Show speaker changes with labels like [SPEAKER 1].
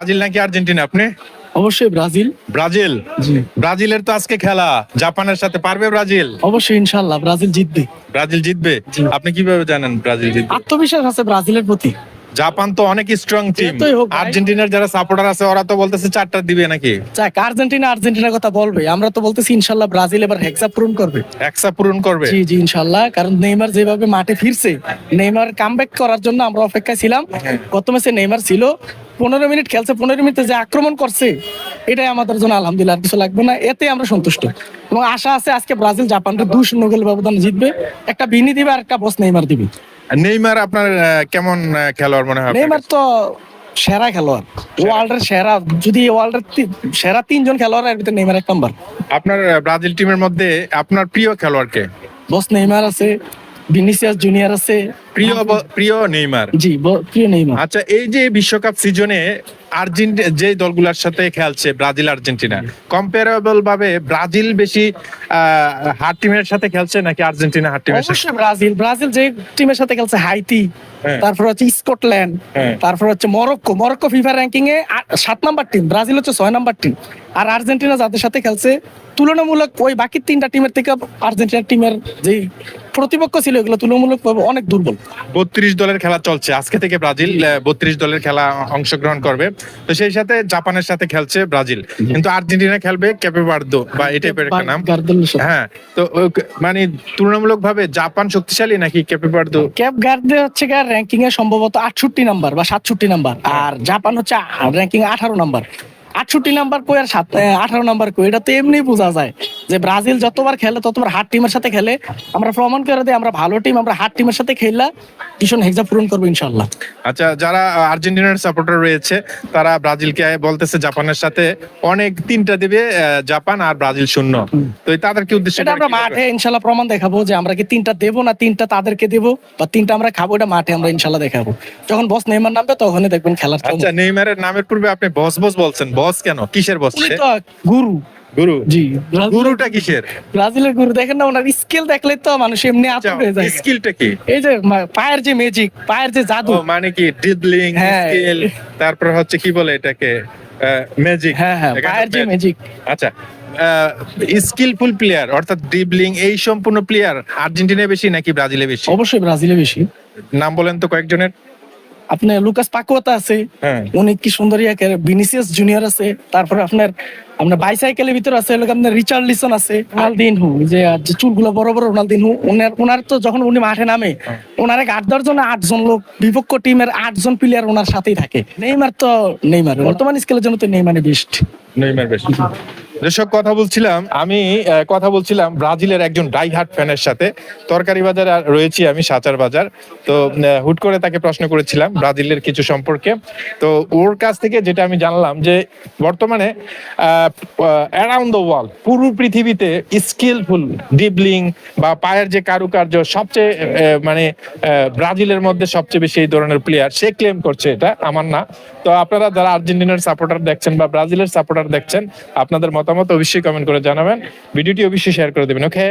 [SPEAKER 1] Brazil নাকি Argentina আপনি?
[SPEAKER 2] অবশ্যই ব্রাজিল।
[SPEAKER 1] ব্রাজিল।
[SPEAKER 2] জি।
[SPEAKER 1] ব্রাজিলের তো আজকে খেলা জাপানের সাথে, পারবে ব্রাজিল?
[SPEAKER 2] অবশ্যই ইনশাল্লাহ ব্রাজিল জিতবে।
[SPEAKER 1] ব্রাজিল জিতবে?
[SPEAKER 2] জি।
[SPEAKER 1] আপনি কিভাবে জানেন ব্রাজিল জিতবে?
[SPEAKER 2] আত্মবিশ্বাস আছে ব্রাজিলের প্রতি।
[SPEAKER 1] জাপান তো অনেক স্ট্রং টিম।
[SPEAKER 2] যতই হোক ভাই।
[SPEAKER 1] আর্জেন্টিনার যারা সাপোর্টার আছে ওরা তো বলতেছে 4টা দিবে নাকি?
[SPEAKER 2] যাক, আর্জেন্টিনার কথা বলবে, আমরা তো বলতেছি ইনশাল্লাহ ব্রাজিল এবার হেক্সা পূরণ করবে।
[SPEAKER 1] একসা পূরণ করবে।
[SPEAKER 2] জি জি ইনশাল্লাহ, কারণ নেইমার যেভাবে মাঠে ফিরছে, নেইমার কামব্যাক করার জন্য আমরা অপেক্ষায় ছিলাম। গত ম্যাচে নেইমার ছিল, 15 মিনিট খেলছে, 15 মিনিটে যে আক্রমণ করছে এটাই আমাদের জন্য আলহামদুলিল্লাহ, আর কিছু লাগবে না, এতে আমরা সন্তুষ্ট। এবং আশা আছে আজকে ব্রাজিল জাপানকে 2-0 গোল ব্যবধানে জিতবে। একটা বিনি দিবে আর একটা বস নেইমার দিবে।
[SPEAKER 1] নেইমার আপনার কেমন খেলোয়াড় মনে হয় আপনার
[SPEAKER 2] নেইমার
[SPEAKER 1] কাছে?
[SPEAKER 2] তো সেরা খেলোয়াড়, ওয়ার্ল্ডের সেরা। যদি ওয়ার্ল্ডের সেরা 3 জন খেলোয়াড়ের ভিতরে নেইমার 1 নম্বর।
[SPEAKER 1] আপনার ব্রাজিল টিমের মধ্যে আপনার প্রিয় খেলোয়াড় কে?
[SPEAKER 2] বস নেইমার আছে, ভিনিসিয়াস জুনিয়র আছে।
[SPEAKER 1] প্রিয় নেইমার।
[SPEAKER 2] জি, প্রিয় নেইমার।
[SPEAKER 1] আচ্ছা, এই যে বিশ্বকাপ সিজনে আর্জেন্টিনা যে দলগুলোর সাথে খেলছে, ব্রাজিল আর্জেন্টিনা, কম্পারেবল ভাবে ব্রাজিল বেশি হার্ড টিমের সাথে খেলছে নাকি আর্জেন্টিনা হার্ড টিমের সাথে?
[SPEAKER 2] অবশ্যই ব্রাজিল যে টিমের সাথে খেলছে, হাইতি,
[SPEAKER 1] হ্যাঁ।
[SPEAKER 2] তারপর হচ্ছে স্কটল্যান্ড,
[SPEAKER 1] হ্যাঁ।
[SPEAKER 2] তারপর হচ্ছে মরক্কো ফিফা র্যাঙ্কিং এ 7 নাম্বার টিম, ব্রাজিল হচ্ছে 6 নাম্বার টিম। আর আর্জেন্টিনা যাদের সাথে খেলছে তুলনামূলক ওই বাকি 3টা টিমের থেকে আর্জেন্টিনা টিমের যে প্রতিপক্ষ ছিল এগুলো তুলনামূলকভাবে অনেক দুর্বল।
[SPEAKER 1] 32 দলের খেলা চলছে আজকে থেকে, ব্রাজিল 32 দলের খেলা অংশগ্রহণ করবে। তো সেই সাথে জাপানের সাথে খেলছে ব্রাজিল, কিন্তু আর্জেন্টিনা খেলবে ক্যাপে ভার্দে বা এই টাইপের একটা নাম।
[SPEAKER 2] গার্দোলের সাথে।
[SPEAKER 1] হ্যাঁ, তো মানে তুলনামূলক ভাবে জাপান শক্তিশালী নাকি ক্যাপে ভার্দে?
[SPEAKER 2] ক্যাপ গার্দে হচ্ছে র্যাঙ্কিং এ সম্ভবত 68 নাম্বার বা 67 নাম্বার, আর জাপান হচ্ছে র্যাঙ্কিং 18 নাম্বার। 68 নাম্বার কই আর 18 নাম্বার কই, এটা তো এমনি বোঝা যায় যে ব্রাজিল যতবার খেলে ততবার হার্ড টিমের সাথে খেলে। আমরা প্রমাণ করে দিই আমরা ভালো টিম, আমরা হার্ড টিমের সাথে খেললা ভীষণ হেক্সা পূরণ করবো ইনশাল্লাহ।
[SPEAKER 1] আচ্ছা, যারা আর্জেন্টিনার সাপোর্টার রয়েছে তারা ব্রাজিলকে বলতেছে জাপানের সাথে অনেক 3টা দিবে জাপান, আর ব্রাজিল 0। তো তাদেরকে উদ্দেশ্যে
[SPEAKER 2] এটা আমরা মাঠে ইনশাল্লাহ প্রমাণ দেখাবো যে আমরা কি 3টা দেবো না 3টা তাদেরকে দেবো, বা 3টা আমরা খাবো, এটা মাঠে আমরা ইনশাল্লাহ দেখাবো। যখন বস নেইমার নামবে তখনই দেখবেন খেলার।
[SPEAKER 1] আচ্ছা, নেইমারের নামের পূর্বে আপনি বস বস বলছেন, বস কেন? কিসের বস?
[SPEAKER 2] উনি তো গুরু।
[SPEAKER 1] গুরু?
[SPEAKER 2] জি,
[SPEAKER 1] গুরুটা কিসের?
[SPEAKER 2] ব্রাজিলের গুরু দেখেন না, ওনার স্কিল দেখলে তো মানুষ এমনি আতঙ্ক হয়ে যায়।
[SPEAKER 1] স্কিলটা কি?
[SPEAKER 2] এই যে পায়ের যে ম্যাজিক, পায়ের যে জাদু।
[SPEAKER 1] ও মানে কি ড্রিবলিং
[SPEAKER 2] হ্যাঁ।
[SPEAKER 1] স্কিল, তারপর হচ্ছে কি বলে এটাকে, ম্যাজিক।
[SPEAKER 2] হ্যাঁ হ্যাঁ, পায়ের যে ম্যাজিক।
[SPEAKER 1] আচ্ছা, স্কিলফুল প্লেয়ার অর্থাৎ ড্রিবলিং এই সম্পূর্ণ প্লেয়ার আর্জেন্টিনায় বেশি নাকি ব্রাজিলে বেশি?
[SPEAKER 2] অবশ্যই ব্রাজিলে বেশি।
[SPEAKER 1] নাম বলেন তো কয়েকজনের।
[SPEAKER 2] আপনার লুকাস পাকুয়াতা আছে,
[SPEAKER 1] হ্যাঁ।
[SPEAKER 2] উনি কি সুন্দর ভিনিসিয়াস জুনিয়র আছে, তারপরে আপনার বাইসাইকেলের ভিতরে আছে আপনার রিচার্ডলিসন আছে, রোনালদিনহো, যে চুলগুলো বড় বড় রোনালদিনহো। ওনার তো যখন উনি মাঠে নামে ওনার 8-10 জন 8 জন লোক, বিপক্ষ টিমের 8 জন প্লেয়ার ওনার সাথেই থাকে। নেইমার বর্তমান স্কেলের জন্য তো নেইমারে বেস্ট।
[SPEAKER 1] নেইমার বেশি। দর্শক, আমি কথা বলছিলাম ব্রাজিলের একজন ডাইহার্ট ফ্যানের সাথে। তরকারি বাজারে রয়েছি আমি, সাচার বাজার। তো হুট করে তাকে প্রশ্ন করেছিলাম ব্রাজিলের কিছু সম্পর্কে। তো ওর কাছ থেকে যেটা আমি জানলাম যে বর্তমানে অ্যারাউন্ড দ্য ওয়ার্ল্ড, পুরো পৃথিবীতে স্কিলফুল ড্রিবলিং বা পায়ের যে কারুকার্য সবচেয়ে মানে ব্রাজিলের মধ্যে সবচেয়ে বেশি এই ধরনের প্লেয়ার সে ক্লেম করছে, এটা আমার না। তো আপনারা যারা আর্জেন্টিনার সাপোর্টার দেখছেন বা ব্রাজিলের সাপোর্টার দেখছেন, আপনাদের মতামত অবশ্যই কমেন্ট করে জানাবেন, ভিডিওটি অবশ্যই শেয়ার করে দেবেন। ওকে।